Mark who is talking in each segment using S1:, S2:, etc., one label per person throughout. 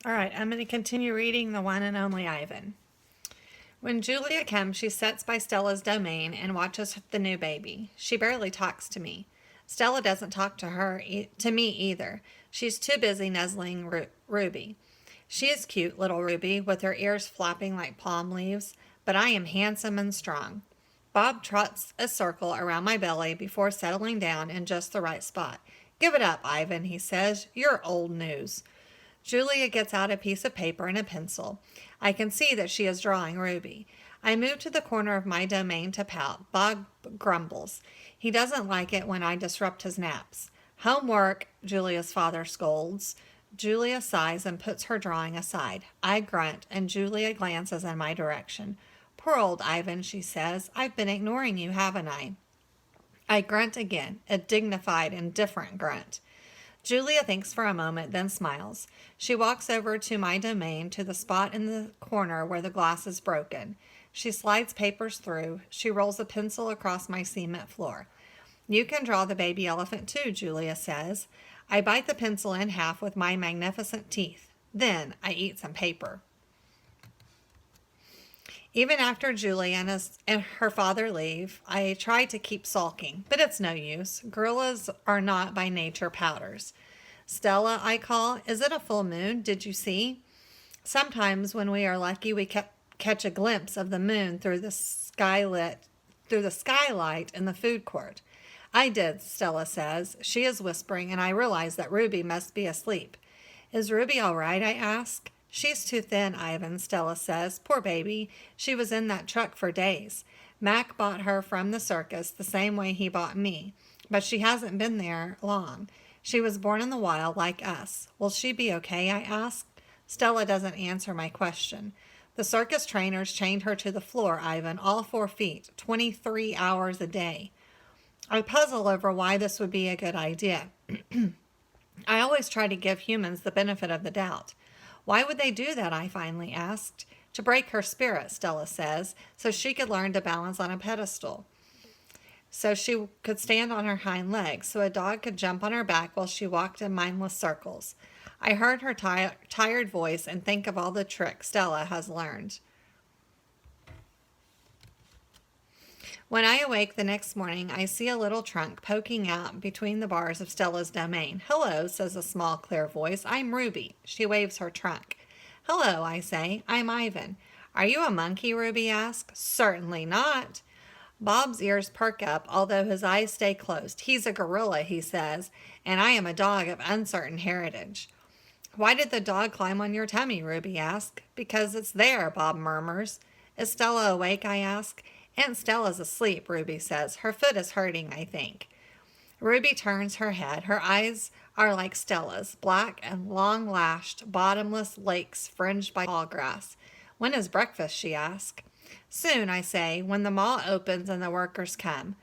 S1: All right, I'm going to continue reading The One and Only Ivan. When Julia comes, she sits by Stella's domain and watches the new baby. She barely talks to me. Stella doesn't talk to to me either. She's too busy nuzzling Ruby. She is cute, little Ruby, with her ears flapping like palm leaves, but I am handsome and strong. Bob trots a circle around my belly before settling down in just the right spot. Give it up, Ivan, he says. You're old news. Julia gets out a piece of paper and a pencil. I can see that she is drawing Ruby. I move to the corner of my domain to pout. Bob grumbles. He doesn't like it when I disrupt his naps. Homework, Julia's father scolds. Julia sighs and puts her drawing aside. I grunt, and Julia glances in my direction. Poor old Ivan, she says. I've been ignoring you, haven't I? I grunt again, a dignified, indifferent grunt. Julia thinks for a moment, then smiles. She walks over to my domain to the spot in the corner where the glass is broken. She slides papers through. She rolls a pencil across my cement floor. You can draw the baby elephant too, Julia says. I bite the pencil in half with my magnificent teeth. Then I eat some paper. Even after Julia and her father leave, I try to keep sulking, but it's no use. Gorillas are not by nature pouters. Stella, I call, is it a full moon? Did you see? Sometimes when we are lucky, we catch a glimpse of the moon through the skylight in the food court. I did, Stella says. She is whispering, and I realize that Ruby must be asleep. Is Ruby all right? I ask. She's too thin, Ivan, Stella says. Poor baby. She was in that truck for days. Mac bought her from the circus the same way he bought me, but she hasn't been there long. She was born in the wild like us. Will she be okay? I ask. Stella doesn't answer my question. The circus trainers chained her to the floor, Ivan, all 4 feet, 23 hours a day. I puzzle over why this would be a good idea. I always try to give humans the benefit of the doubt. Why would they do that? I finally asked. To break her spirit, Stella says, so she could learn to balance on a pedestal. So she could stand on her hind legs, so a dog could jump on her back while she walked in mindless circles. I heard her tired voice and think of all the tricks Stella has learned. When I awake the next morning, I see a little trunk poking out between the bars of Stella's domain. Hello, says a small, clear voice. I'm Ruby. She waves her trunk. Hello, I say. I'm Ivan. Are you a monkey? Ruby asks. Certainly not. Bob's ears perk up, although his eyes stay closed. He's a gorilla, he says, and I am a dog of uncertain heritage. Why did the dog climb on your tummy? Ruby asks. Because it's there, Bob murmurs. Is Stella awake? I ask. Aunt Stella's asleep, Ruby says. Her foot is hurting, I think. Ruby turns her head. Her eyes are like Stella's, black and long-lashed, bottomless lakes fringed by tall grass. When is breakfast? She asks. Soon, I say, when the mall opens and the workers come.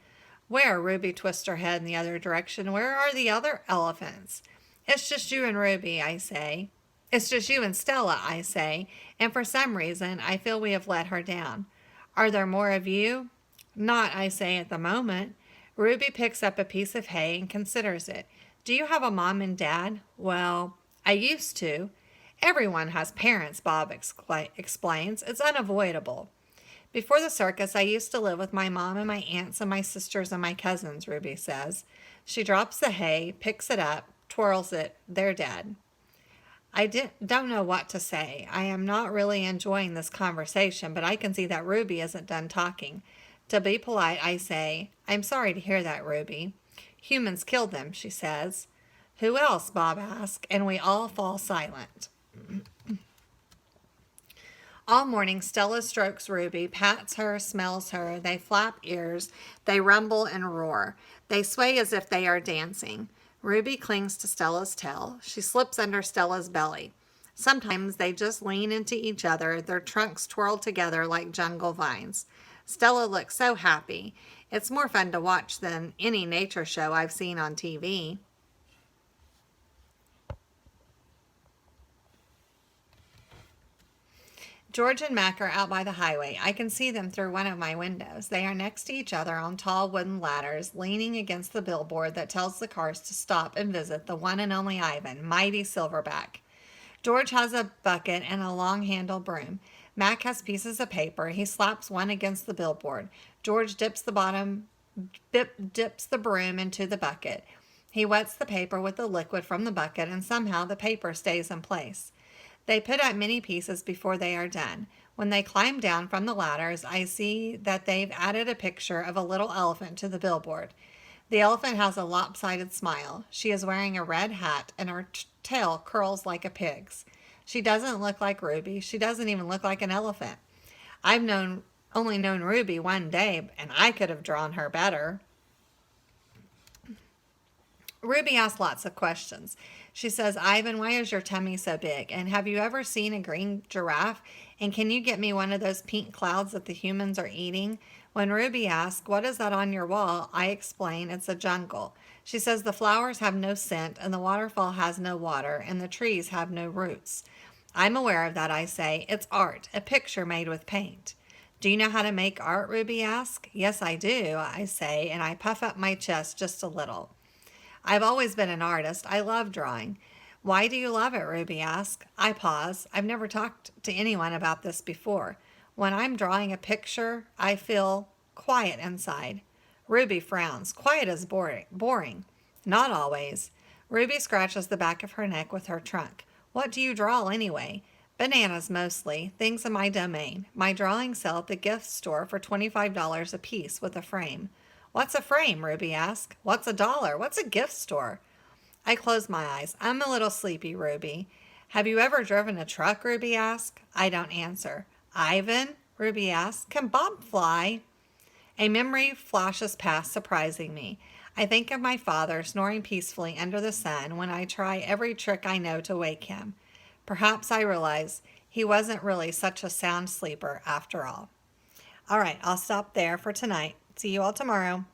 S1: Where? Ruby twists her head in the other direction. Where are the other elephants? It's just you and Ruby, I say. It's just you and Stella, I say, and for some reason I feel we have let her down. Are there more of you? Not, I say, at the moment. Ruby picks up a piece of hay and considers it. Do you have a mom and dad? Well, I used to. Everyone has parents, Bob explains. It's unavoidable. Before the circus, I used to live with my mom and my aunts and my sisters and my cousins, Ruby says. She drops the hay, picks it up, twirls it. They're dead. Don't know what to say. I am not really enjoying this conversation, but I can see that Ruby isn't done talking. To be polite, I say, I'm sorry to hear that, Ruby. Humans killed them, she says. Who else? Bob asks, and we all fall silent. All morning, Stella strokes Ruby, pats her, smells her. They flap ears. They rumble and roar. They sway as if they are dancing. Ruby clings to Stella's tail. She slips under Stella's belly. Sometimes they just lean into each other, their trunks twirl together like jungle vines. Stella looks so happy. It's more fun to watch than any nature show I've seen on TV. George and Mac are out by the highway. I can see them through one of my windows. They are next to each other on tall wooden ladders, leaning against the billboard that tells the cars to stop and visit the one and only Ivan, mighty Silverback. George has a bucket and a long handled broom. Mac has pieces of paper. He slaps one against the billboard. George dips the broom into the bucket. He wets the paper with the liquid from the bucket, and somehow the paper stays in place. They put up many pieces before they are done. When they climb down from the ladders, I see that they've added a picture of a little elephant to the billboard. The elephant has a lopsided smile. She is wearing a red hat, and her tail curls like a pig's. She doesn't look like Ruby. She doesn't even look like an elephant. Only known Ruby one day, and I could have drawn her better. Ruby asks lots of questions. She says, Ivan, why is your tummy so big? And have you ever seen a green giraffe? And can you get me one of those pink clouds that the humans are eating? When Ruby asks, what is that on your wall? I explain, it's a jungle. She says the flowers have no scent, and the waterfall has no water, and the trees have no roots. I'm aware of that, I say. It's art, a picture made with paint. Do you know how to make art? Ruby asks. Yes, I do, I say, and I puff up my chest just a little. I've always been an artist. I love drawing. Why do you love it? Ruby asks. I pause. I've never talked to anyone about this before. When I'm drawing a picture, I feel quiet inside. Ruby frowns. Quiet is boring. Not always. Ruby scratches the back of her neck with her trunk. What do you draw anyway? Bananas mostly, things in my domain. My drawings sell at the gift store for $25 a piece with a frame. What's a frame? Ruby asks. What's $1? What's a gift store? I close my eyes. I'm a little sleepy, Ruby. Have you ever driven a truck? Ruby asks. I don't answer. Ivan? Ruby asks. Can Bob fly? A memory flashes past, surprising me. I think of my father snoring peacefully under the sun when I try every trick I know to wake him. Perhaps I realize he wasn't really such a sound sleeper after all. All right, I'll stop there for tonight. See you all tomorrow.